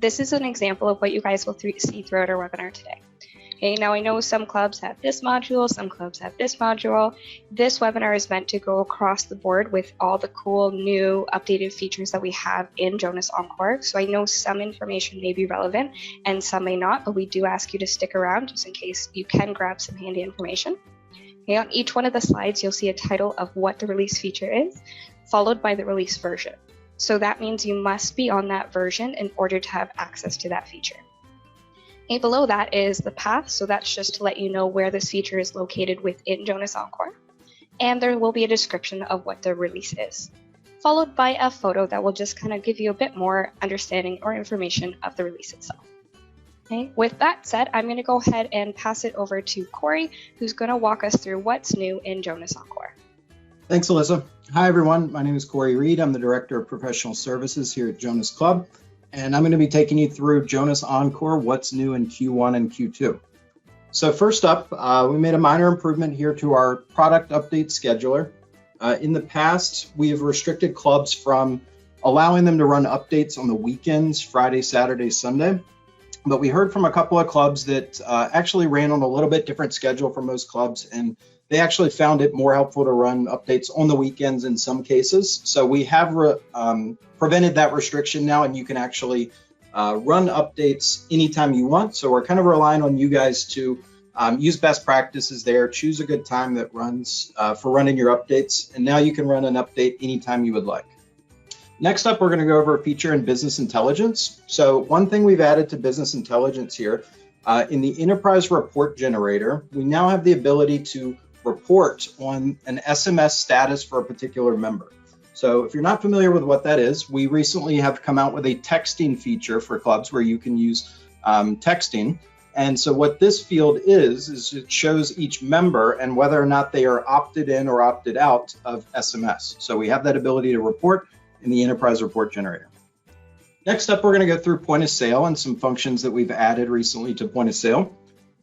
this is an example of what you guys will see throughout our webinar today. Okay, now I know some clubs have this module, some clubs have this module. This webinar is meant to go across the board with all the cool new updated features that we have in Jonas Encore. So I know some information may be relevant and some may not, but we do ask you to stick around just in case you can grab some handy information. Okay, on each one of the slides, you'll see a title of what the release feature is, followed by the release version. So that means you must be on that version in order to have access to that feature. And below that is the path, so that's just to let you know where this feature is located within Jonas Encore. And there will be a description of what the release is, followed by a photo that will just kind of give you a bit more understanding or information of the release itself. Okay, with that said, I'm going to go ahead and pass it over to Corey, who's going to walk us through what's new in Jonas Encore. Thanks, Alyssa. Hi, everyone. My name is Corey Reed. I'm the Director of Professional Services here at Jonas Club. And I'm going to be taking you through Jonas Encore, what's new in Q1 and Q2. So first up, we made a minor improvement here to our product update scheduler. In the past, we have restricted clubs from allowing them to run updates on the weekends, Friday, Saturday, Sunday. But we heard from a couple of clubs that actually ran on a little bit different schedule for most clubs, and they actually found it more helpful to run updates on the weekends in some cases. So we have prevented that restriction now, and you can actually run updates anytime you want. So we're kind of relying on you guys to use best practices there, choose a good time that runs for running your updates, and now you can run an update anytime you would like. Next up, we're going to go over a feature in business intelligence. So one thing we've added to business intelligence here, in the enterprise report generator, we now have the ability to report on an SMS status for a particular member. So if you're not familiar with what that is, we recently have come out with a texting feature for clubs where you can use texting. And so what this field is it shows each member and whether or not they are opted in or opted out of SMS. So we have that ability to report in the enterprise report generator. Next up, we're going to go through point of sale and some functions that we've added recently to point of sale.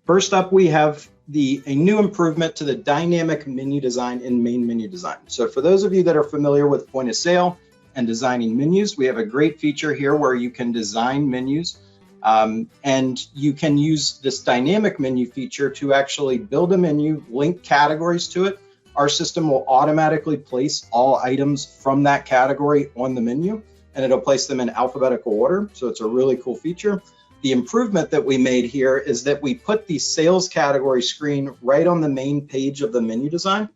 First up, we have a new improvement to the dynamic menu design in main menu design. So for those of you that are familiar with point of sale and designing menus, we have a great feature here where you can design menus and you can use this dynamic menu feature to actually build a menu, link categories to it. Our system will automatically place all items from that category on the menu, and it'll place them in alphabetical order. So it's a really cool feature. The improvement that we made here is that we put the sales category screen right on the main page of the menu design.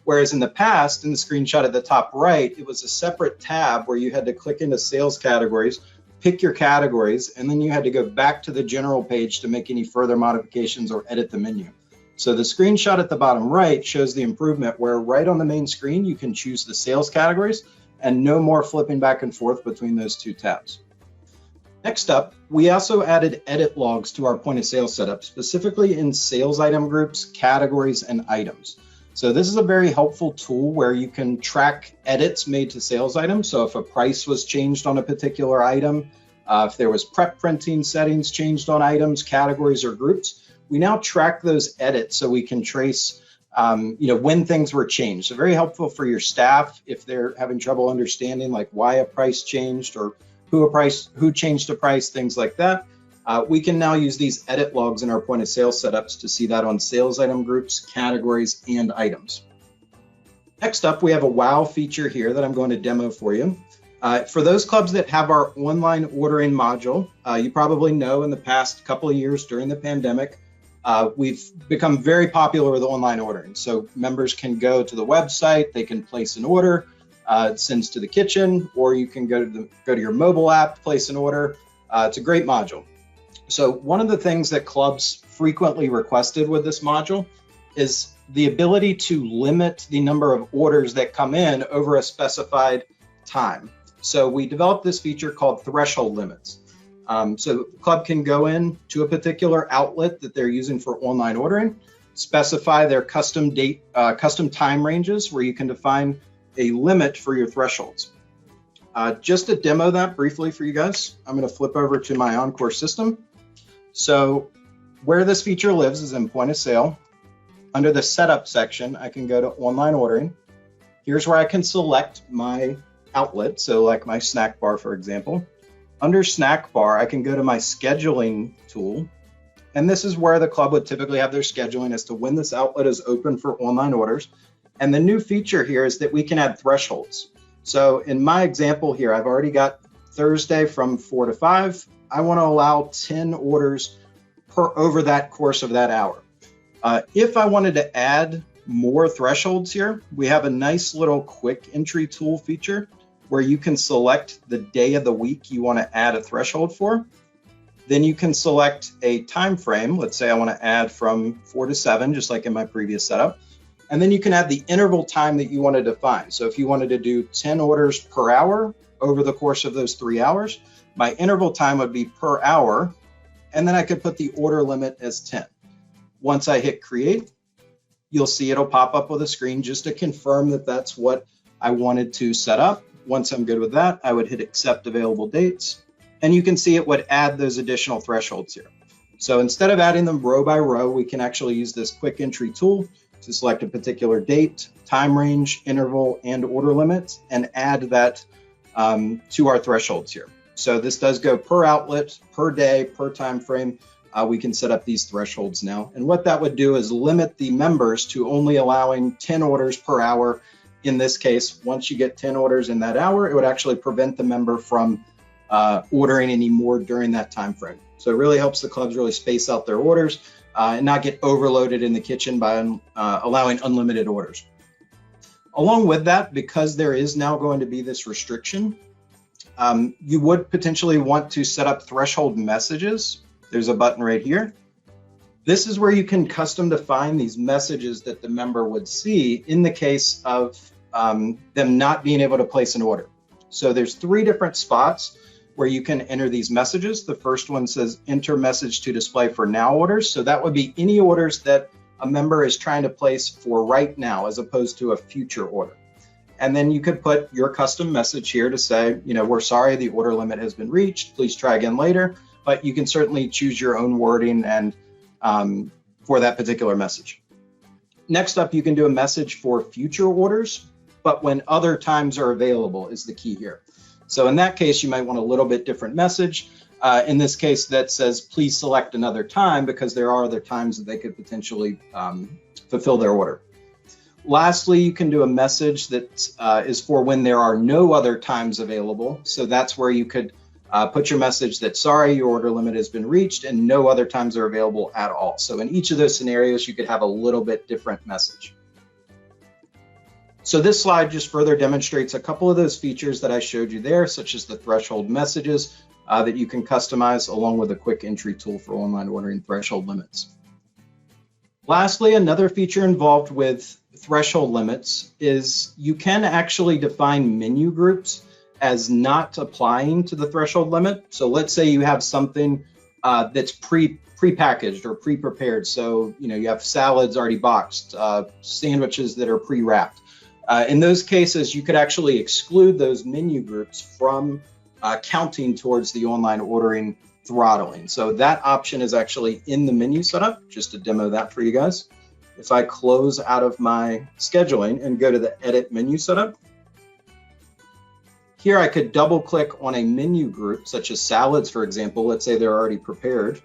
Whereas in the past, in the screenshot at the top right, it was a separate tab where you had to click into sales categories, pick your categories, and then you had to go back to the general page to make any further modifications or edit the menu. So the screenshot at the bottom right shows the improvement where right on the main screen, you can choose the sales categories and no more flipping back and forth between those two tabs. Next up, we also added edit logs to our point of sale setup, specifically in sales item groups, categories, and items. So this is a very helpful tool where you can track edits made to sales items. So if a price was changed on a particular item, if there was prep printing settings changed on items, categories, or groups, we now track those edits so we can trace when things were changed. So very helpful for your staff if they're having trouble understanding like why a price changed or who changed a price, things like that. We can now use these edit logs in our point of sale setups to see that on sales item groups, categories, and items. Next up, we have a wow feature here that I'm going to demo for you. For those clubs that have our online ordering module, you probably know in the past couple of years during the pandemic, we've become very popular with online ordering. So members can go to the website, they can place an order, it sends to the kitchen, or you can go to your mobile app, place an order. It's a great module. So one of the things that clubs frequently requested with this module is the ability to limit the number of orders that come in over a specified time. So we developed this feature called threshold limits. So the club can go in to a particular outlet that they're using for online ordering, specify their custom time ranges where you can define a limit for your thresholds. Just to demo that briefly for you guys, I'm going to flip over to my Encore system. So where this feature lives is in point of sale. Under the setup section, I can go to online ordering. Here's where I can select my outlet. So like my snack bar, for example. Under snack bar, I can go to my scheduling tool. And this is where the club would typically have their scheduling as to when this outlet is open for online orders. And the new feature here is that we can add thresholds. So in my example here, I've already got Thursday from 4 to 5. I want to allow 10 orders over that course of that hour. If I wanted to add more thresholds here, we have a nice little quick entry tool feature where you can select the day of the week you want to add a threshold for. Then you can select a time frame. Let's say I want to add from 4 to 7, just like in my previous setup. And then you can add the interval time that you want to define. So if you wanted to do 10 orders per hour over the course of those 3 hours, my interval time would be per hour. And then I could put the order limit as 10. Once I hit create, you'll see it'll pop up with a screen just to confirm that that's what I wanted to set up. Once I'm good with that, I would hit accept available dates. And you can see it would add those additional thresholds here. So instead of adding them row by row, we can actually use this quick entry tool to select a particular date, time range, interval, and order limit, and add that to our thresholds here. So this does go per outlet, per day, per time frame. We can set up these thresholds now. And what that would do is limit the members to only allowing 10 orders per hour. In this case, once you get 10 orders in that hour, it would actually prevent the member from ordering any more during that time frame. So it really helps the clubs really space out their orders and not get overloaded in the kitchen by allowing unlimited orders. Along with that, because there is now going to be this restriction, you would potentially want to set up threshold messages. There's a button right here. This is where you can custom define these messages that the member would see in the case of them not being able to place an order. So there's 3 different spots where you can enter these messages. The first one says enter message to display for now orders. So that would be any orders that a member is trying to place for right now as opposed to a future order. And then you could put your custom message here to say, we're sorry, the order limit has been reached. Please try again later. But you can certainly choose your own wording and for that particular message. Next up, you can do a message for future orders, but when other times are available is the key here. So in that case, you might want a little bit different message. In this case, that says, please select another time, because there are other times that they could potentially fulfill their order. Lastly, you can do a message that is for when there are no other times available. So that's where you could put your message that, sorry, your order limit has been reached and no other times are available at all. So in each of those scenarios, you could have a little bit different message. So this slide just further demonstrates a couple of those features that I showed you there, such as the threshold messages that you can customize, along with a quick entry tool for online ordering threshold limits. Lastly, another feature involved with threshold limits is you can actually define menu groups as not applying to the threshold limit. So let's say you have something that's pre-packaged or pre-prepared. So you have salads already boxed, sandwiches that are pre-wrapped. In those cases, you could actually exclude those menu groups from counting towards the online ordering throttling. So that option is actually in the menu setup, just to demo that for you guys. If I close out of my scheduling and go to the edit menu setup, here I could double click on a menu group, such as salads, for example. Let's say they're already prepared.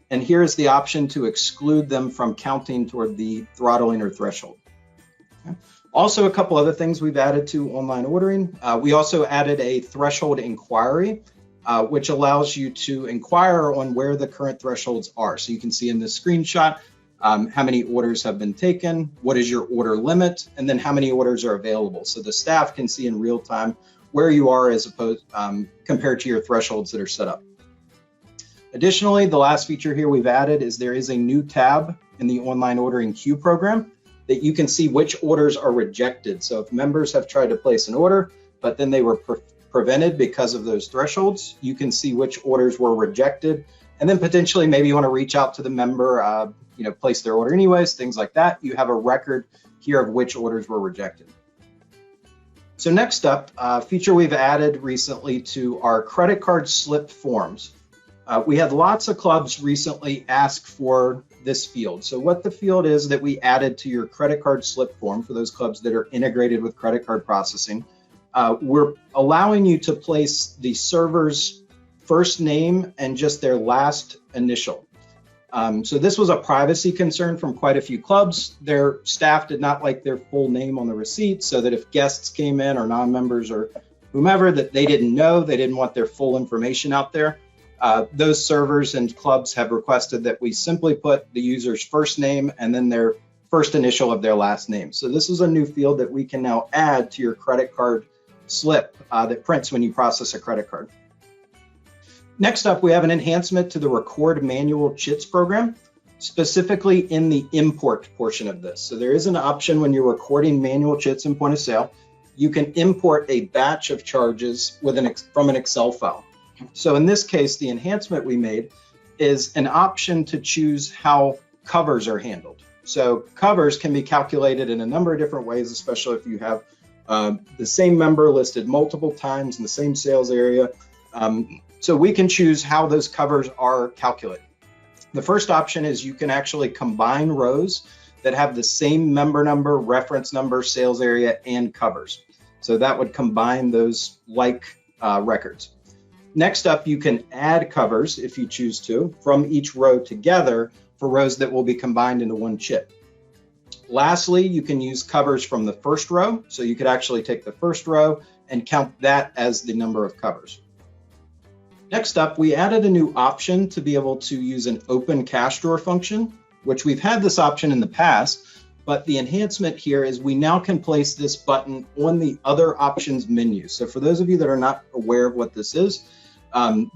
And here's the option to exclude them from counting toward the throttling or threshold. Okay. Also, a couple other things we've added to online ordering. We also added a threshold inquiry, which allows you to inquire on where the current thresholds are. So you can see in this screenshot how many orders have been taken, what is your order limit, and then how many orders are available. So the staff can see in real time where you are as opposed compared to your thresholds that are set up. Additionally, the last feature here we've added is there is a new tab in the online ordering queue program that you can see which orders are rejected. So if members have tried to place an order, but then they were prevented because of those thresholds, you can see which orders were rejected. And then potentially maybe you want to reach out to the member, place their order anyways, things like that. You have a record here of which orders were rejected. So next up, a feature we've added recently to our credit card slip forms. We had lots of clubs recently ask for this field. So what the field is that we added to your credit card slip form for those clubs that are integrated with credit card processing, we're allowing you to place the server's first name and just their last initial. So this was a privacy concern from quite a few clubs. Their staff did not like their full name on the receipt, so that if guests came in or non-members or whomever that they didn't know, they didn't want their full information out there. Those servers and clubs have requested that we simply put the user's first name and then their first initial of their last name. So this is a new field that we can now add to your credit card slip that prints when you process a credit card. Next up, we have an enhancement to the record manual chits program, specifically in the import portion of this. So there is an option when you're recording manual chits in point of sale, you can import a batch of charges from an Excel file. So in this case, the enhancement we made is an option to choose how covers are handled. So covers can be calculated in a number of different ways, especially if you have the same member listed multiple times in the same sales area. So we can choose how those covers are calculated. The first option is you can actually combine rows that have the same member number, reference number, sales area, and covers. So that would combine those like records. Next up, you can add covers if you choose to from each row together for rows that will be combined into one chit. Lastly, you can use covers from the first row. So you could actually take the first row and count that as the number of covers. Next up, we added a new option to be able to use an open cash drawer function, which we've had this option in the past, but the enhancement here is we now can place this button on the other options menu. So for those of you that are not aware of what this is,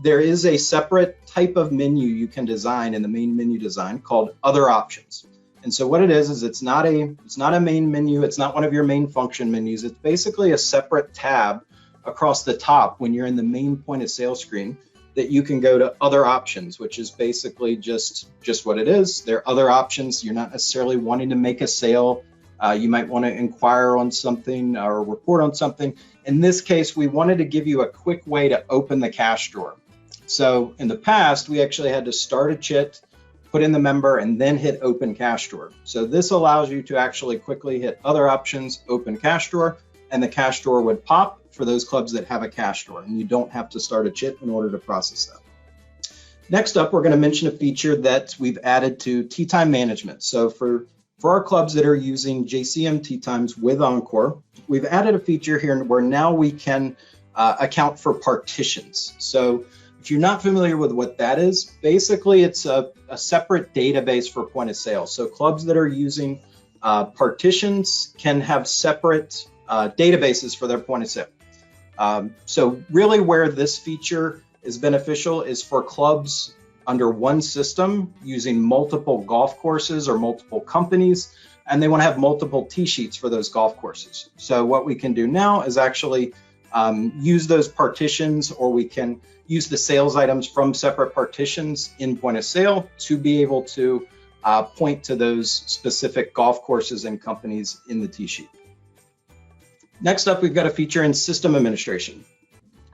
there is a separate type of menu you can design in the main menu design called other options. And so what it is it's not a main menu, it's not one of your main function menus, it's basically a separate tab across the top when you're in the main point of sale screen that you can go to other options, which is basically just what it is. There are other options. You're not necessarily wanting to make a sale. You might want to inquire on something or report on something. In this case, we wanted to give you a quick way to open the cash drawer. So in the past, we actually had to start a chit, put in the member, and then hit open cash drawer. So this allows you to actually quickly hit other options, open cash drawer, and the cash drawer would pop for those clubs that have a cash drawer, and you don't have to start a chit in order to process that. Next up, we're going to mention a feature that we've added to tea time management. So for our clubs that are using JCM tea times with Encore, we've added a feature here where now we can account for partitions. So if you're not familiar with what that is, basically it's a separate database for point of sale. So clubs that are using partitions can have separate databases for their point of sale. So really where this feature is beneficial is for clubs under one system using multiple golf courses or multiple companies, and they want to have multiple tee sheets for those golf courses. So what we can do now is actually use those partitions, or we can use the sales items from separate partitions in point of sale to be able to point to those specific golf courses and companies in the tee sheet. Next up, we've got a feature in system administration.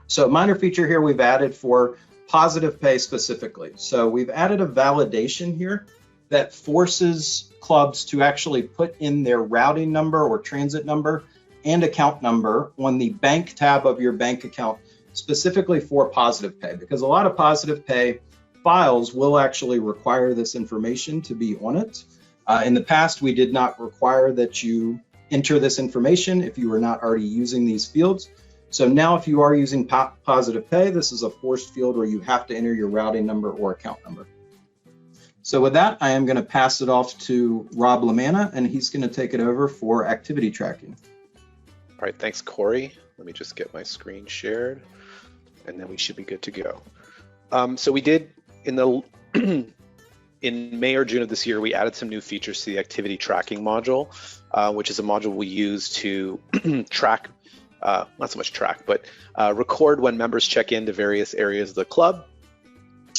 So a minor feature here we've added for positive pay specifically. So we've added a validation here that forces clubs to actually put in their routing number or transit number and account number on the bank tab of your bank account, specifically for positive pay, because a lot of positive pay files will actually require this information to be on it. In the past, we did not require that you enter this information if you were not already using these fields. So now if you are using positive pay, this is a forced field where you have to enter your routing number or account number. So with that, I am going to pass it off to Rob Lamanna, and he's going to take it over for activity tracking. All right, thanks, Corey. Let me just get my screen shared, and then we should be good to go. So we did in May or June of this year, we added some new features to the activity tracking module, which is a module we use to track, not so much track, but record when members check into various areas of the club.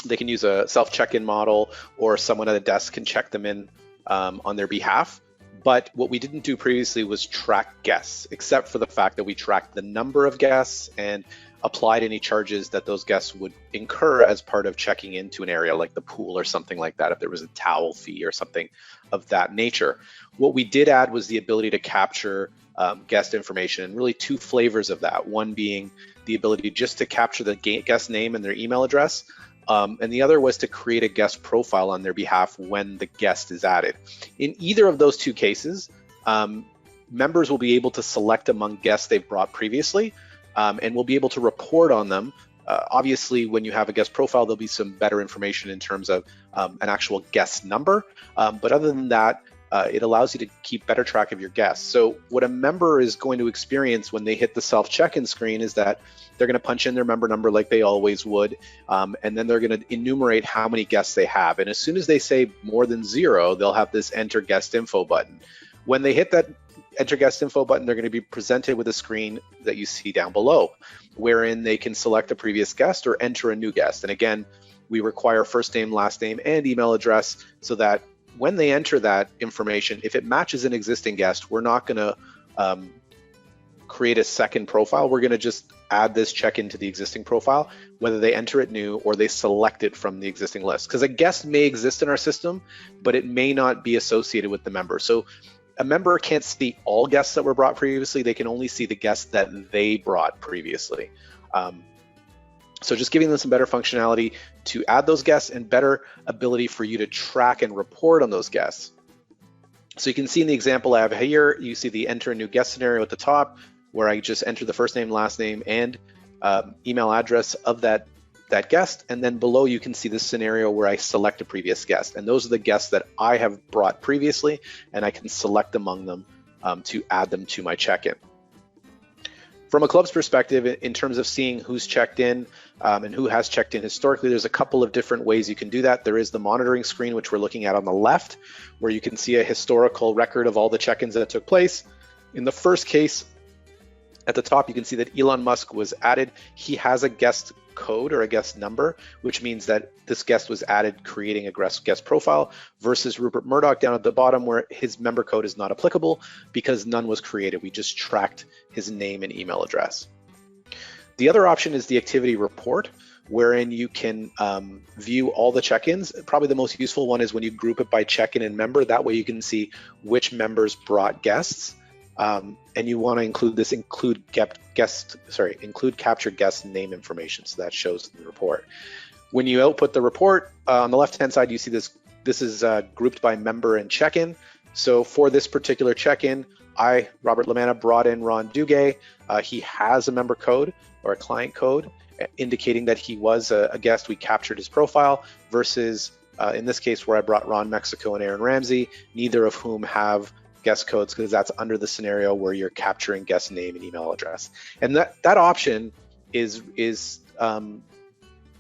They can use a self-check-in model, or someone at a desk can check them in on their behalf. But what we didn't do previously was track guests, except for the fact that we tracked the number of guests and applied any charges that those guests would incur as part of checking into an area like the pool or something like that, if there was a towel fee or something of that nature. What we did add was the ability to capture guest information, and really two flavors of that. One being the ability just to capture the guest name and their email address. And the other was to create a guest profile on their behalf when the guest is added. In either of those two cases, members will be able to select among guests they've brought previously, and will be able to report on them. Obviously, when you have a guest profile, there'll be some better information in terms of an actual guest number. But other than that, it allows you to keep better track of your guests. So what a member is going to experience when they hit the self check-in screen is that they're going to punch in their member number like they always would, and then they're going to enumerate how many guests they have. And as soon as they say more than 0, they'll have this enter guest info button. When they hit that enter guest info button, they're going to be presented with a screen that you see down below, wherein they can select a previous guest or enter a new guest. And again, we require first name, last name, and email address so that when they enter that information, if it matches an existing guest, we're not going to create a second profile. We're going to just add this check-in to the existing profile, whether they enter it new or they select it from the existing list. Because a guest may exist in our system, but it may not be associated with the member. So a member can't see all guests that were brought previously. They can only see the guests that they brought previously. So just giving them some better functionality to add those guests and better ability for you to track and report on those guests. So you can see in the example I have here, you see the enter a new guest scenario at the top, where I just enter the first name, last name, and email address of that guest. And then below you can see this scenario where I select a previous guest. And those are the guests that I have brought previously, and I can select among them to add them to my check-in. From a club's perspective, in terms of seeing who's checked in and who has checked in historically, there's a couple of different ways you can do that. There is the monitoring screen, which we're looking at on the left, where you can see a historical record of all the check-ins that took place. In the first case, at the top, you can see that Elon Musk was added. He has a guest code or a guest number, which means that this guest was added creating a guest profile, versus Rupert Murdoch down at the bottom, where his member code is not applicable because none was created. We just tracked his name and email address. The other option is the activity report, wherein you can view all the check-ins. Probably the most useful one is when you group it by check-in and member. That way you can see which members brought guests. And you want to include this include capture guest name information, so that shows in the report. When you output the report, on the left hand side you see this is grouped by member and check-in. So for this particular check-in, I, Robert Lamanna, brought in Ron Duguay. He has a member code or a client code indicating that he was a guest. We captured his profile, versus in this case where I brought Ron Mexico and Aaron Ramsey, neither of whom have guest codes, because that's under the scenario where you're capturing guest name and email address. And that option is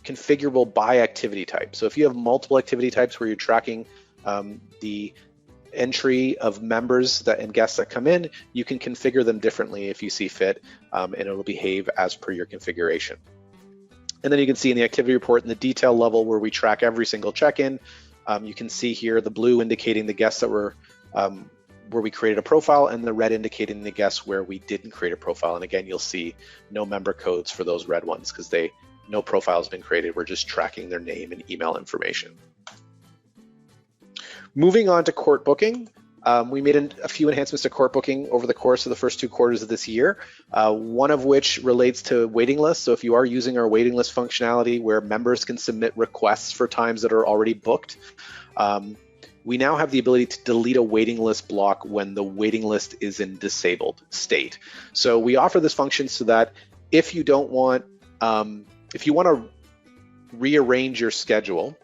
configurable by activity type. So if you have multiple activity types where you're tracking the entry of members and guests that come in, you can configure them differently if you see fit, and it'll behave as per your configuration. And then you can see in the activity report in the detail level where we track every single check-in. You can see here the blue indicating the guests that were where we created a profile, and the red indicating the guests where we didn't create a profile. And again, you'll see no member codes for those red ones because no profile has been created. We're just tracking their name and email information. Moving on to court booking, we made a few enhancements to court booking over the course of the first 2 quarters of this year, one of which relates to waiting lists. So if you are using our waiting list functionality where members can submit requests for times that are already booked, we now have the ability to delete a waiting list block when the waiting list is in disabled state. So we offer this function so that if you don't want, if you want to rearrange your schedule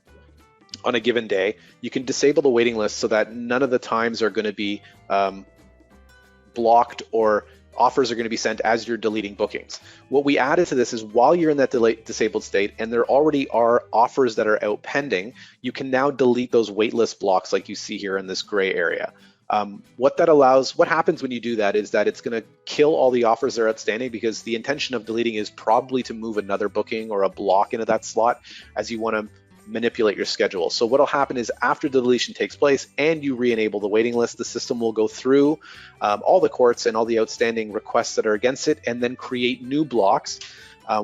on a given day, you can disable the waiting list so that none of the times are going to be blocked or offers are going to be sent as you're deleting bookings. What we added to this is while you're in that disabled state and there already are offers that are out pending, you can now delete those waitlist blocks like you see here in this gray area. What happens when you do that is that it's going to kill all the offers that are outstanding, because the intention of deleting is probably to move another booking or a block into that slot as you want to manipulate your schedule. So what'll happen is after the deletion takes place and you re-enable the waiting list, the system will go through all the courts and all the outstanding requests that are against it, and then create new blocks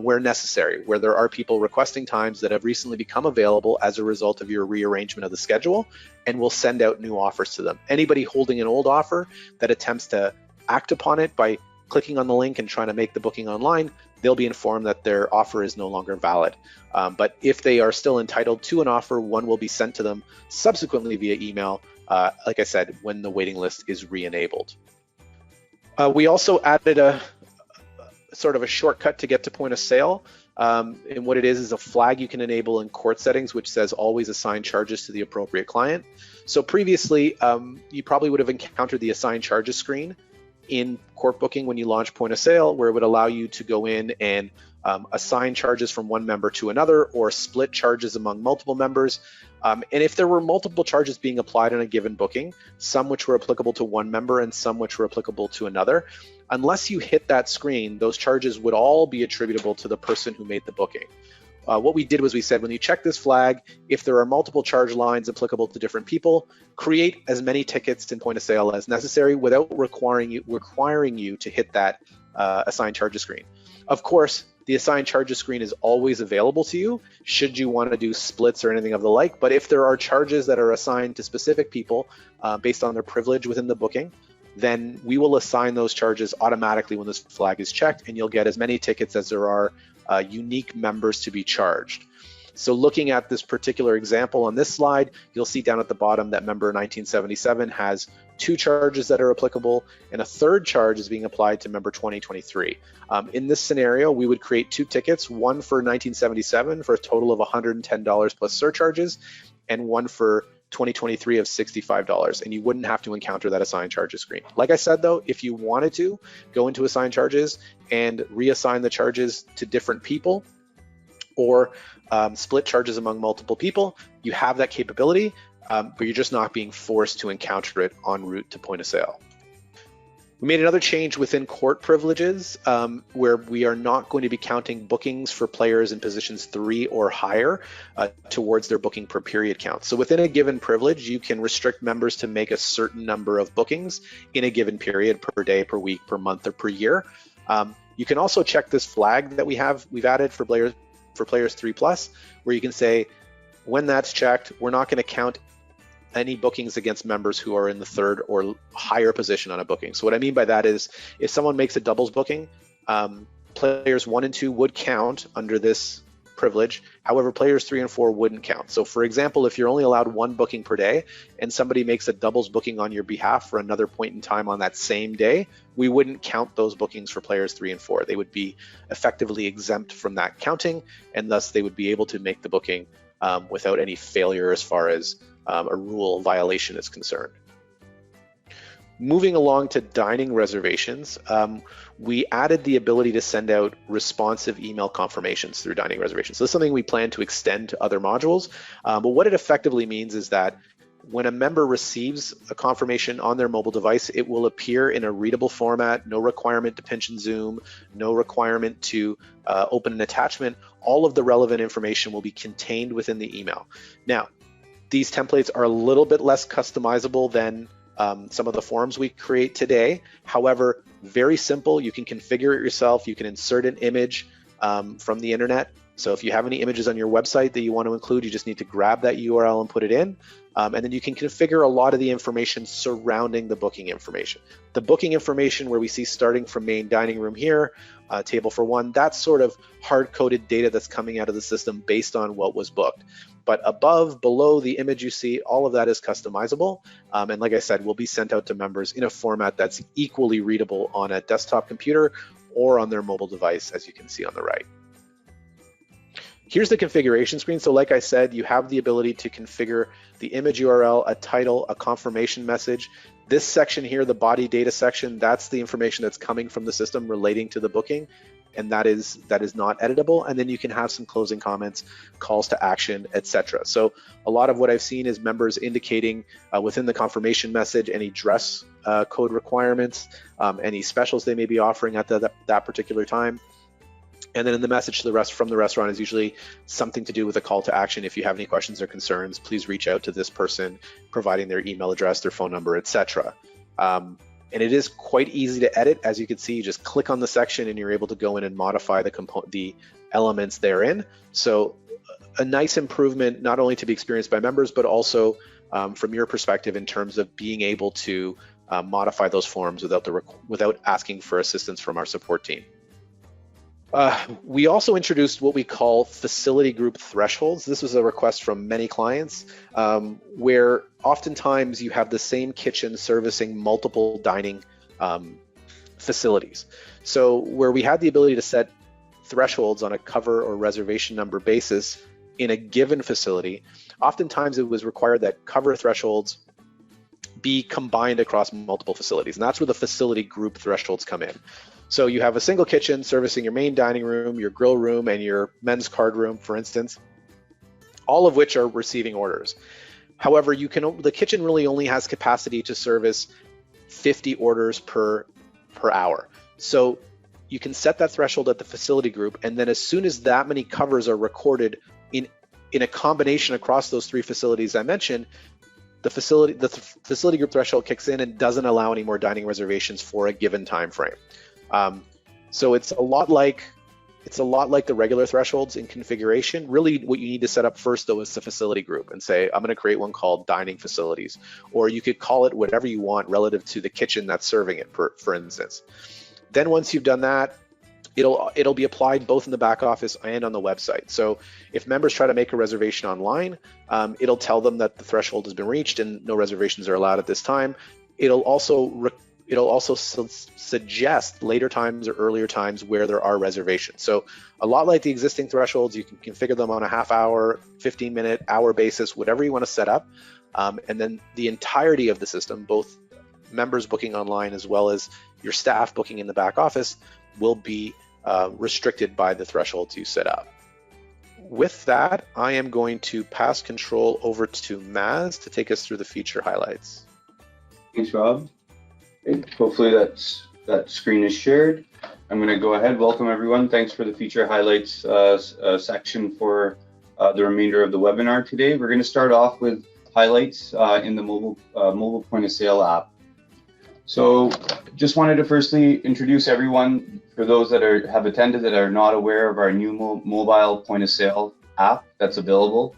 where necessary, where there are people requesting times that have recently become available as a result of your rearrangement of the schedule, and we'll send out new offers to them. Anybody holding an old offer that attempts to act upon it by clicking on the link and trying to make the booking online, they'll be informed that their offer is no longer valid. But if they are still entitled to an offer, one will be sent to them subsequently via email, like I said, when the waiting list is re-enabled. We also added a sort of a shortcut to get to point of sale. And what it is a flag you can enable in court settings, which says always assign charges to the appropriate client. So previously, you probably would have encountered the assign charges screen in court booking when you launch point of sale, where it would allow you to go in and assign charges from one member to another or split charges among multiple members. And if there were multiple charges being applied on a given booking, some which were applicable to one member and some which were applicable to another, unless you hit that screen, those charges would all be attributable to the person who made the booking. What we did was we said, when you check this flag, if there are multiple charge lines applicable to different people, create as many tickets in point of sale as necessary without requiring you to hit that assign charges screen. Of course, the assign charges screen is always available to you should you want to do splits or anything of the like. But if there are charges that are assigned to specific people based on their privilege within the booking, then we will assign those charges automatically when this flag is checked, and you'll get as many tickets as there are unique members to be charged. So looking at this particular example on this slide, you'll see down at the bottom that member 1977 has 2 charges that are applicable, and a third charge is being applied to member 2023. In this scenario, we would create 2 tickets, one for 1977 for a total of $110 plus surcharges, and one for 2023 of $65, and you wouldn't have to encounter that assign charges screen. Like I said though, if you wanted to go into assign charges and reassign the charges to different people or split charges among multiple people, you have that capability, but you're just not being forced to encounter it en route to point of sale. We made another change within court privileges where we are not going to be counting bookings for players in positions 3 or higher towards their booking per period count. So within a given privilege, you can restrict members to make a certain number of bookings in a given period, per day, per week, per month, or per year. You can also check this flag that we've added for players 3+, where you can say, when that's checked, we're not going to count any bookings against members who are in the 3rd or higher position on a booking. So what I mean by that is, if someone makes a doubles booking, players 1 and 2 would count under this privilege. However, players 3 and 4 wouldn't count. So for example, if you're only allowed 1 booking per day and somebody makes a doubles booking on your behalf for another point in time on that same day, we wouldn't count those bookings for players 3 and 4. They would be effectively exempt from that counting, and thus they would be able to make the booking without any failure as far as a rule violation is concerned. Moving along to dining reservations, we added the ability to send out responsive email confirmations through dining reservations. So this is something we plan to extend to other modules, but what it effectively means is that when a member receives a confirmation on their mobile device, it will appear in a readable format, no requirement to pinch and zoom, no requirement to open an attachment. All of the relevant information will be contained within the email. Now, these templates are a little bit less customizable than some of the forms we create today. However, very simple. You can configure it yourself. You can insert an image from the internet. So if you have any images on your website that you want to include, you just need to grab that URL and put it in. And then you can configure a lot of the information surrounding the booking information. The booking information where we see starting from main dining room here, table for 1, that's sort of hard-coded data that's coming out of the system based on what was booked. But above, below the image you see, all of that is customizable. And like I said, will be sent out to members in a format that's equally readable on a desktop computer or on their mobile device, as you can see on the right. Here's the configuration screen. So like I said, you have the ability to configure the image URL, a title, a confirmation message. This section here, the body data section, that's the information that's coming from the system relating to the booking, and that is not editable. And then you can have some closing comments, calls to action, etc. So a lot of what I've seen is members indicating within the confirmation message any dress code requirements, any specials they may be offering at that particular time. And then in the message to from the restaurant is usually something to do with a call to action. If you have any questions or concerns, please reach out to this person, providing their email address, their phone number, etc. And it is quite easy to edit. As you can see, you just click on the section and you're able to go in and modify the elements therein. So a nice improvement, not only to be experienced by members, but also from your perspective in terms of being able to modify those forms without asking for assistance from our support team. We also introduced what we call facility group thresholds. This was a request from many clients, where oftentimes you have the same kitchen servicing multiple dining facilities. So where we had the ability to set thresholds on a cover or reservation number basis in a given facility, oftentimes it was required that cover thresholds be combined across multiple facilities. And that's where the facility group thresholds come in. So you have a single kitchen servicing your main dining room, your grill room, and your men's card room, for instance, all of which are receiving orders. However, the kitchen really only has capacity to service 50 orders per hour. So you can set that threshold at the facility group, and then as soon as that many covers are recorded in a combination across those 3 facilities I mentioned, the facility group threshold kicks in and doesn't allow any more dining reservations for a given time frame. So it's a lot like the regular thresholds in configuration. Really, what you need to set up first, though, is the facility group and say, I'm going to create one called dining facilities, or you could call it whatever you want relative to the kitchen that's serving it, for instance. Then once you've done that, it'll be applied both in the back office and on the website. So if members try to make a reservation online, it'll tell them that the threshold has been reached and no reservations are allowed at this time. It'll also suggest later times or earlier times where there are reservations. So a lot like the existing thresholds, you can configure them on a half hour, 15-minute, hour basis, whatever you want to set up. And then the entirety of the system, both members booking online as well as your staff booking in the back office, will be restricted by the thresholds you set up. With that, I am going to pass control over to Maz to take us through the feature highlights. Thanks, Rob. Hopefully that screen is shared. I'm going to go ahead. Welcome, everyone. Thanks for the feature highlights section for the remainder of the webinar today. We're going to start off with highlights in the mobile point of sale app. So just wanted to firstly introduce everyone, for those that have attended that are not aware of our new mobile point of sale app that's available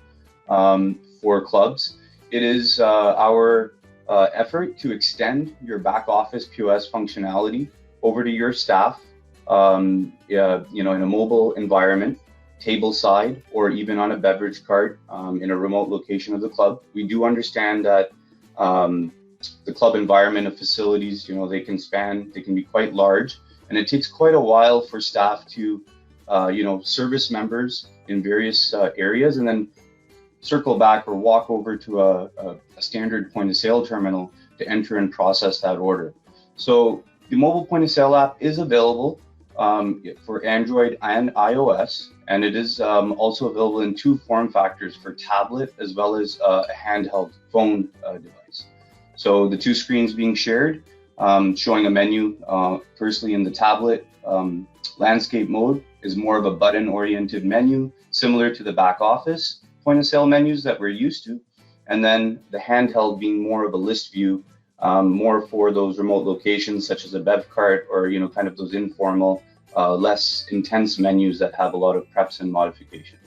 for clubs. It is our effort to extend your back office POS functionality over to your staff, in a mobile environment, table side, or even on a beverage cart in a remote location of the club. We do understand that the club environment of facilities, they can be quite large, and it takes quite a while for staff to, service members in various areas and then circle back or walk over to a standard point of sale terminal to enter and process that order. So the mobile point of sale app is available for Android and iOS, and it is also available in 2 form factors for tablet as well as a handheld phone device. So the 2 screens being shared, showing a menu, firstly in the tablet landscape mode is more of a button-oriented menu, similar to the back office point of sale menus that we're used to. And then the handheld being more of a list view, more for those remote locations such as a bev cart or, kind of those informal, less intense menus that have a lot of preps and modifications.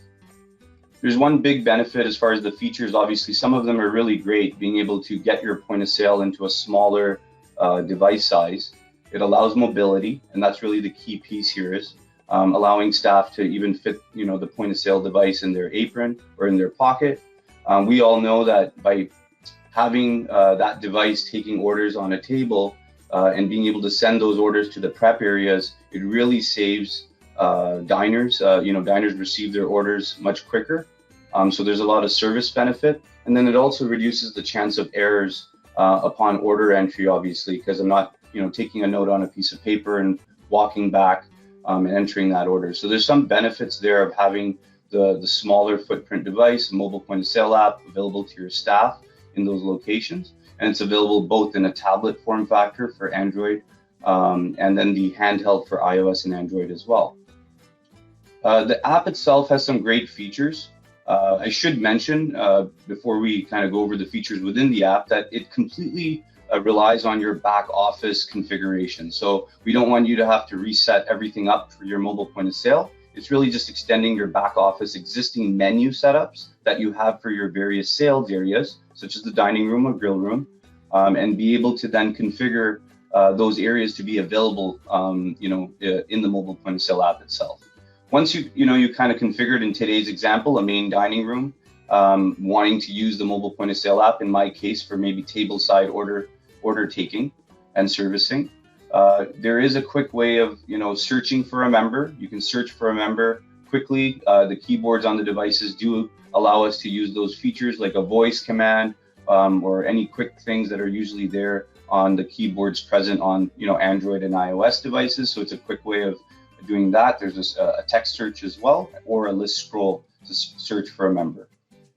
There's one big benefit as far as the features. Obviously, some of them are really great, being able to get your point of sale into a smaller device size. It allows mobility, and that's really the key piece here, is allowing staff to even fit, the point of sale device in their apron or in their pocket. We all know that by having that device taking orders on a table and being able to send those orders to the prep areas, it really saves diners. Diners receive their orders much quicker. So there's a lot of service benefit. And then it also reduces the chance of errors upon order entry, obviously, because I'm not, taking a note on a piece of paper and walking back and entering that order. So there's some benefits there of having the smaller footprint device, a mobile point of sale app available to your staff in those locations. And it's available both in a tablet form factor for Android and then the handheld for iOS and Android as well. The app itself has some great features. I should mention before we kind of go over the features within the app that it completely relies on your back office configuration. So we don't want you to have to reset everything up for your mobile point of sale. It's really just extending your back office existing menu setups that you have for your various sales areas, such as the dining room or grill room, and be able to then configure those areas to be available, in the mobile point of sale app itself. Once you kind of configured, in today's example, a main dining room, wanting to use the mobile point of sale app, in my case, for maybe tableside order taking and servicing. There is a quick way of searching for a member. You can search for a member quickly. The keyboards on the devices do allow us to use those features like a voice command, or any quick things that are usually there on the keyboards present on Android and iOS devices. So it's a quick way of doing that. There's a text search as well, or a list scroll to search for a member.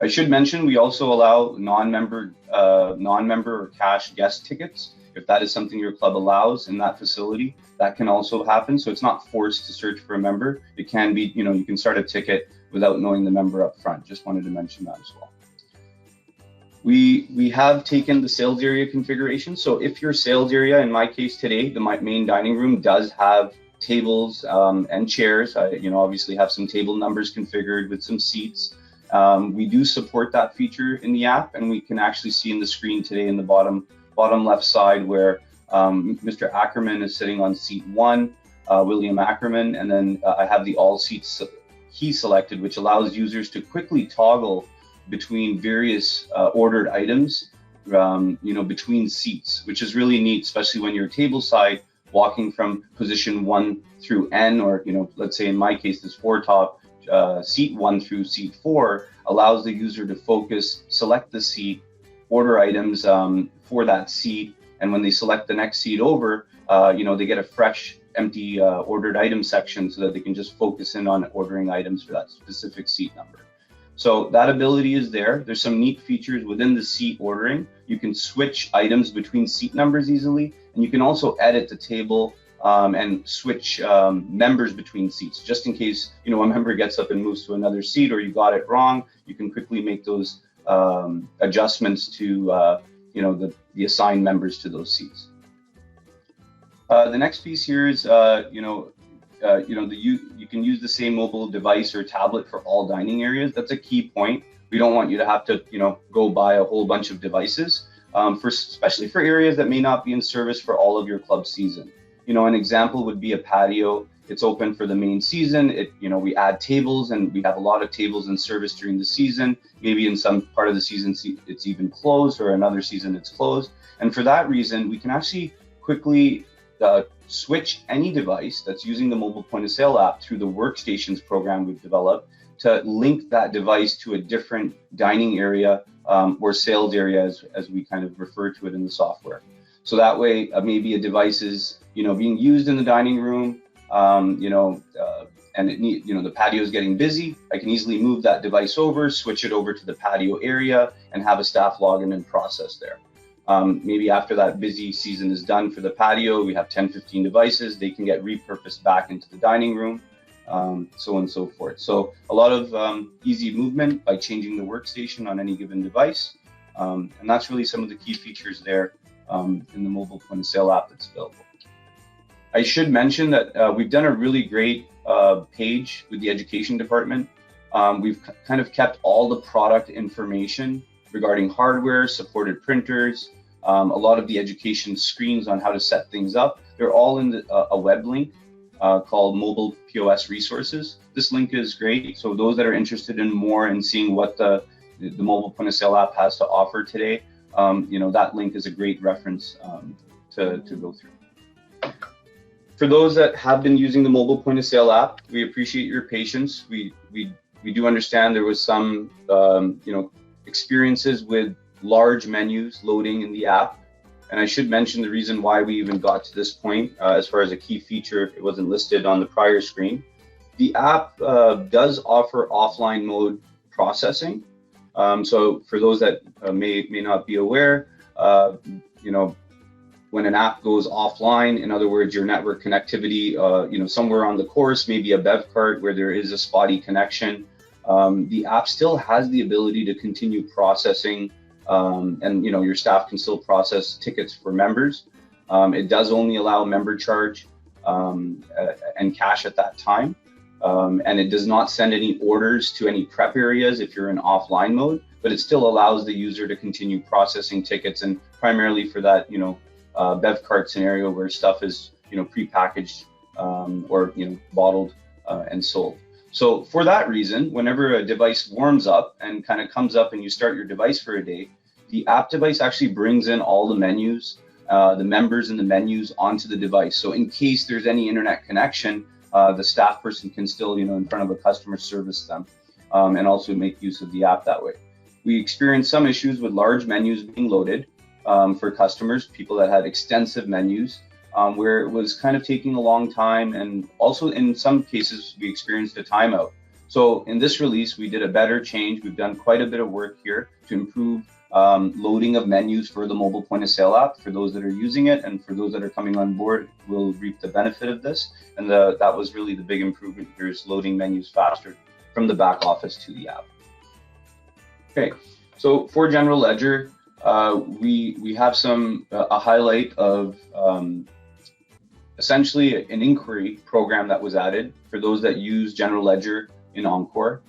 I should mention we also allow non-member or cash guest tickets. If that is something your club allows in that facility, that can also happen. So it's not forced to search for a member. It can be, you can start a ticket without knowing the member up front. Just wanted to mention that as well. We have taken the sales area configuration. So if your sales area, in my case today, the main dining room does have tables and chairs. I obviously have some table numbers configured with some seats. We do support that feature in the app, and we can actually see in the screen today in the bottom left side where Mr. Ackerman is sitting on seat 1, William Ackerman, and then I have the all seats key selected, which allows users to quickly toggle between various ordered items, between seats, which is really neat, especially when you're table side, walking from position 1 through N, or let's say in my case this 4 top, seat 1 through seat 4 allows the user to focus, select the seat, order items for that seat, and when they select the next seat over, they get a fresh, empty ordered item section so that they can just focus in on ordering items for that specific seat number. So that ability is there. There's some neat features within the seat ordering. You can switch items between seat numbers easily, and you can also edit the table and switch members between seats. Just in case a member gets up and moves to another seat, or you got it wrong, you can quickly make those adjustments to the assigned members to those seats. The next piece here is you can use the same mobile device or tablet for all dining areas. That's a key point. We don't want you to have to go buy a whole bunch of devices, especially for areas that may not be in service for all of your club season. An example would be a patio. It's open for the main season. We add tables, and we have a lot of tables in service during the season. Maybe in some part of the season it's even closed, or another season it's closed. And for that reason, we can actually quickly switch any device that's using the mobile point of sale app through the workstations program we've developed to link that device to a different dining area or sales area, as we kind of refer to it in the software. So that way, maybe a device is being used in the dining room, and the patio is getting busy. I can easily move that device over, switch it over to the patio area, and have a staff login and process there. Maybe after that busy season is done for the patio, we have 10-15 devices. They can get repurposed back into the dining room, so on and so forth. So a lot of easy movement by changing the workstation on any given device. And that's really some of the key features there in the mobile point of sale app that's available. I should mention that we've done a really great page with the education department. We've kind of kept all the product information regarding hardware, supported printers, a lot of the education screens on how to set things up. They're all in a web link called Mobile POS Resources. This link is great. So those that are interested in more and seeing what the mobile point of sale app has to offer today, that link is a great reference to go through. For those that have been using the mobile point of sale app, we appreciate your patience. We do understand there was some experiences with large menus loading in the app. And I should mention the reason why we even got to this point, as far as a key feature, it wasn't listed on the prior screen. The app does offer offline mode processing. So for those that may not be aware, when an app goes offline, in other words, your network connectivity, somewhere on the course, maybe a bev cart where there is a spotty connection, the app still has the ability to continue processing, and your staff can still process tickets for members. It does only allow member charge and cash at that time, and it does not send any orders to any prep areas if you're in offline mode. but it still allows the user to continue processing tickets, and primarily for that, bev cart scenario where stuff is, prepackaged or, bottled and sold. So for that reason, whenever a device warms up and kind of comes up and you start your device for a day, the app device actually brings in all the menus, the members and the menus onto the device. So in case there's any internet connection, the staff person can still, in front of a customer, service them and also make use of the app that way. We experienced some issues with large menus being loaded for customers, people that had extensive menus, where it was kind of taking a long time, and also in some cases we experienced a timeout. So in this release, we did a better change. We've done quite a bit of work here to improve loading of menus for the mobile point of sale app for those that are using it, and for those that are coming on board will reap the benefit of this. And that was really the big improvement here, is loading menus faster from the back office to the app. Okay, so for General Ledger, we have a highlight of essentially an inquiry program that was added for those that use General Ledger in Encore.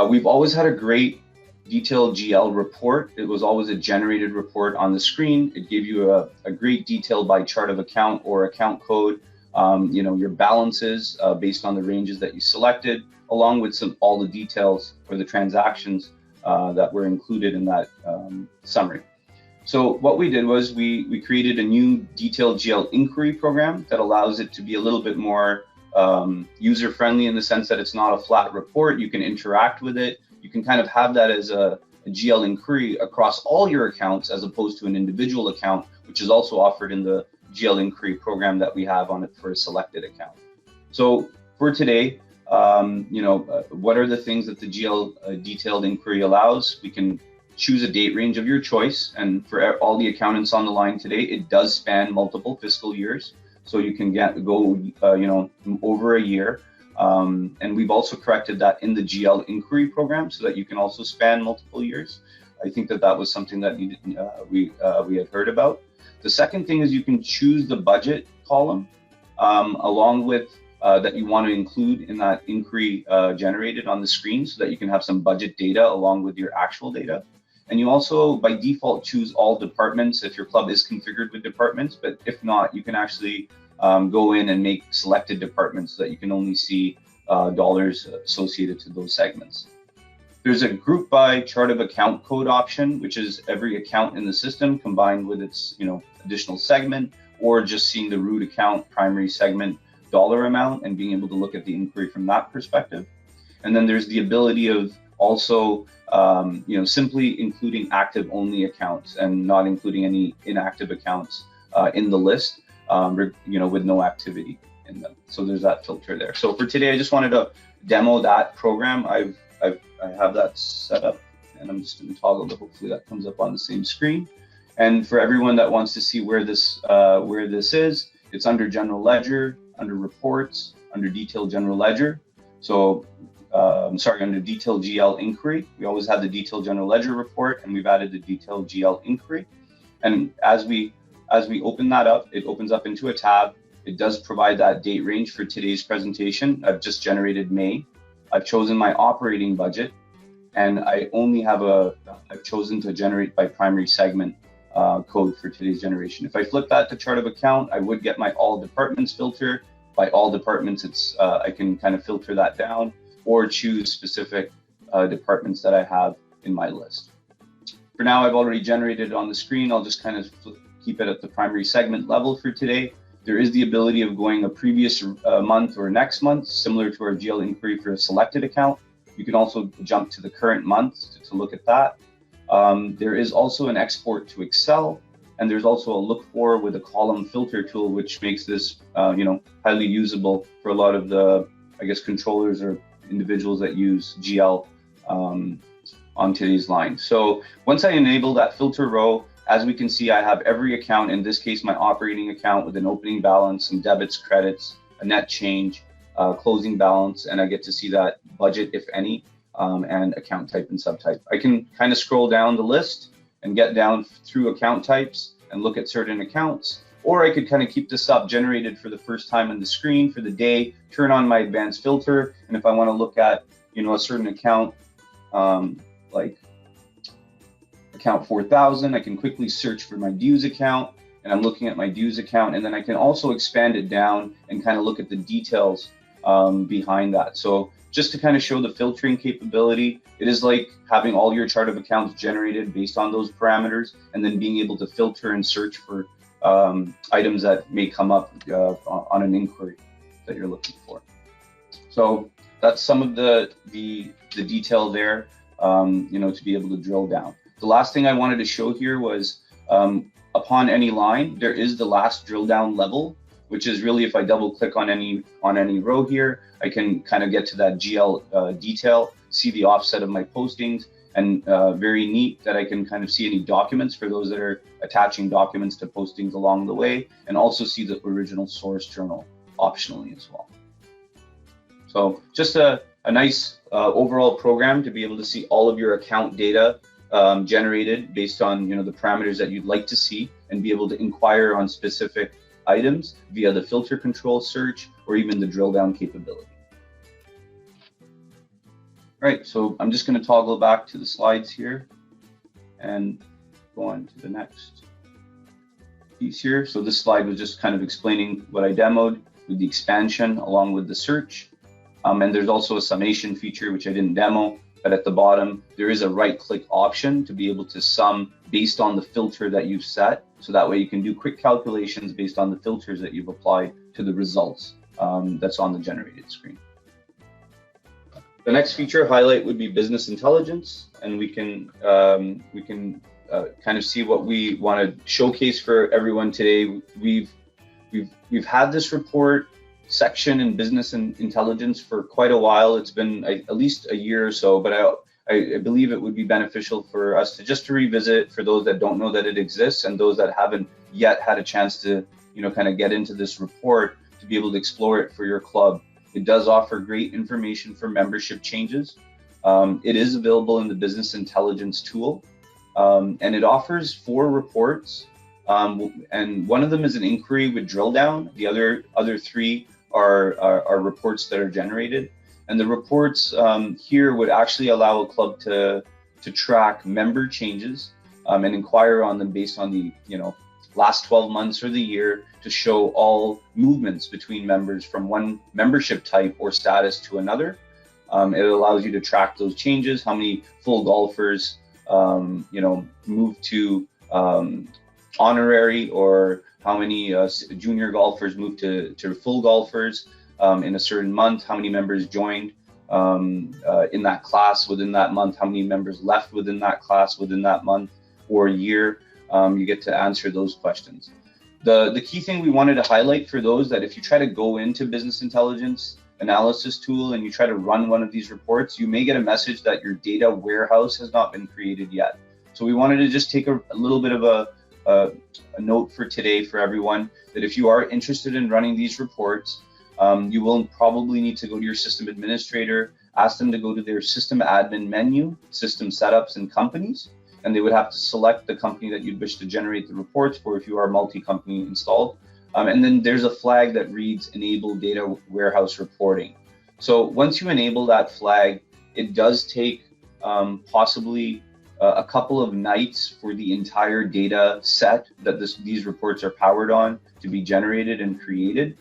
We've always had a great detailed GL report. It was always a generated report on the screen. It gave you a great detail by chart of account or account code, your balances based on the ranges that you selected, along with all the details for the transactions that were included in that summary. So what we did was we created a new detailed GL inquiry program that allows it to be a little bit more user-friendly, in the sense that it's not a flat report. You can interact with it. You can kind of have that as a GL inquiry across all your accounts, as opposed to an individual account, which is also offered in the GL inquiry program that we have on it for a selected account. So for today, what are the things that the GL detailed inquiry allows? We can choose a date range of your choice, and for all the accountants on the line today, it does span multiple fiscal years, so you can go over a year. And we've also corrected that in the GL inquiry program, so that you can also span multiple years. I think that was something that we had heard about. The second thing is you can choose the budget column along with that you want to include in that inquiry generated on the screen, so that you can have some budget data along with your actual data. And you also, by default, choose all departments if your club is configured with departments, but if not, you can actually go in and make selected departments so that you can only see dollars associated to those segments. There's a group by chart of account code option, which is every account in the system combined with its additional segment, or just seeing the root account primary segment dollar amount and being able to look at the inquiry from that perspective. And then there's the ability of also simply including active only accounts and not including any inactive accounts in the list, with no activity in them. So there's that filter there. So for today, I just wanted to demo that program. I have that set up, and I'm just going to toggle it. Hopefully that comes up on the same screen. And for everyone that wants to see where this is, it's under General Ledger, under Reports, under Detailed General Ledger. So under Detailed GL Inquiry. We always have the Detailed General Ledger report, and we've added the Detailed GL Inquiry. And as we open that up, it opens up into a tab. It does provide that date range for today's presentation. I've just generated May. I've chosen my operating budget, and I've chosen to generate by primary segment code for today's generation. If I flip that to chart of account, I would get my all departments filter. By all departments, I can kind of filter that down, or choose specific departments that I have in my list. For now, I've already generated it on the screen. I'll just kind of keep it at the primary segment level for today. There is the ability of going a previous month or next month, similar to our GL inquiry for a selected account. You can also jump to the current month to look at that. There is also an export to Excel, and there's also a look for with a column filter tool, which makes this highly usable for a lot of the, controllers or individuals that use GL on today's line. So once I enable that filter row, as we can see, I have every account, in this case, my operating account, with an opening balance, some debits, credits, a net change, closing balance, and I get to see that budget, if any, and account type and subtype. I can kind of scroll down the list and get down through account types and look at certain accounts, or I could kind of keep this up generated for the first time on the screen for the day, turn on my advanced filter, and if I want to look at a certain account, like account 4000, I can quickly search for my dues account, and I'm looking at my dues account, and then I can also expand it down and kind of look at the details behind that. So just to kind of show the filtering capability, it is like having all your chart of accounts generated based on those parameters, and then being able to filter and search for items that may come up on an inquiry that you're looking for. So that's some of the detail there, to be able to drill down. The last thing I wanted to show here was upon any line, there is the last drill down level, which is really, if I double click on any row here, I can kind of get to that GL detail, see the offset of my postings, and very neat that I can kind of see any documents for those that are attaching documents to postings along the way, and also see the original source journal optionally as well. So just a nice overall program to be able to see all of your account data generated based on the parameters that you'd like to see, and be able to inquire on specific items via the filter control search or even the drill down capability. All right, so I'm just going to toggle back to the slides here and go on to the next piece here. So this slide was just kind of explaining what I demoed with the expansion along with the search. And there's also a summation feature, which I didn't demo, but at the bottom, there is a right-click option to be able to sum based on the filter that you've set. So that way you can do quick calculations based on the filters that you've applied to the results that's on the generated screen. The next feature highlight would be business intelligence, and we can kind of see what we want to showcase for everyone today. We've had this report section in business and intelligence for quite a while. It's been at least a year or so, but I believe it would be beneficial for us to revisit for those that don't know that it exists, and those that haven't yet had a chance to kind of get into this report, to be able to explore it for your club. It does offer great information for membership changes. It is available in the business intelligence tool, and it offers 4 reports, and one of them is an inquiry with drill down. The other 3 are reports that are generated, and the reports here would actually allow a club to track member changes and inquire on them based on the last 12 months or the year, to show all movements between members from one membership type or status to another. It allows you to track those changes, how many full golfers move to honorary, or how many junior golfers move to full golfers in a certain month, how many members joined in that class within that month, how many members left within that class within that month or year. You get to answer those questions. The key thing we wanted to highlight for those that if you try to go into business intelligence analysis tool and you try to run one of these reports, you may get a message that your data warehouse has not been created yet. So we wanted to just take a little bit of a note for today for everyone, that if you are interested in running these reports, you will probably need to go to your system administrator, ask them to go to their system admin menu, system setups and companies, and they would have to select the company that you'd wish to generate the reports for if you are multi-company installed. And then there's a flag that reads enable data warehouse reporting. So once you enable that flag, it does take possibly a couple of nights for the entire data set that these reports are powered on to be generated and created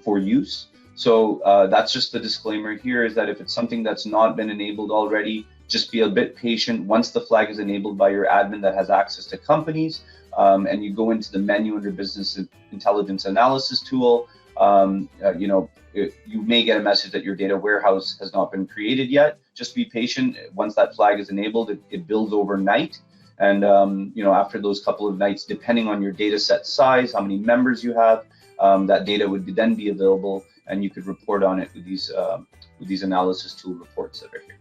for use. So that's just the disclaimer here, is that if it's something that's not been enabled already, just be a bit patient. Once the flag is enabled by your admin that has access to companies, and you go into the menu under business intelligence analysis tool, you may get a message that your data warehouse has not been created yet. Just be patient. Once that flag is enabled, it builds overnight. And after those couple of nights, depending on your data set size, how many members you have, that data would then be available, and you could report on it with these analysis tool reports that are here.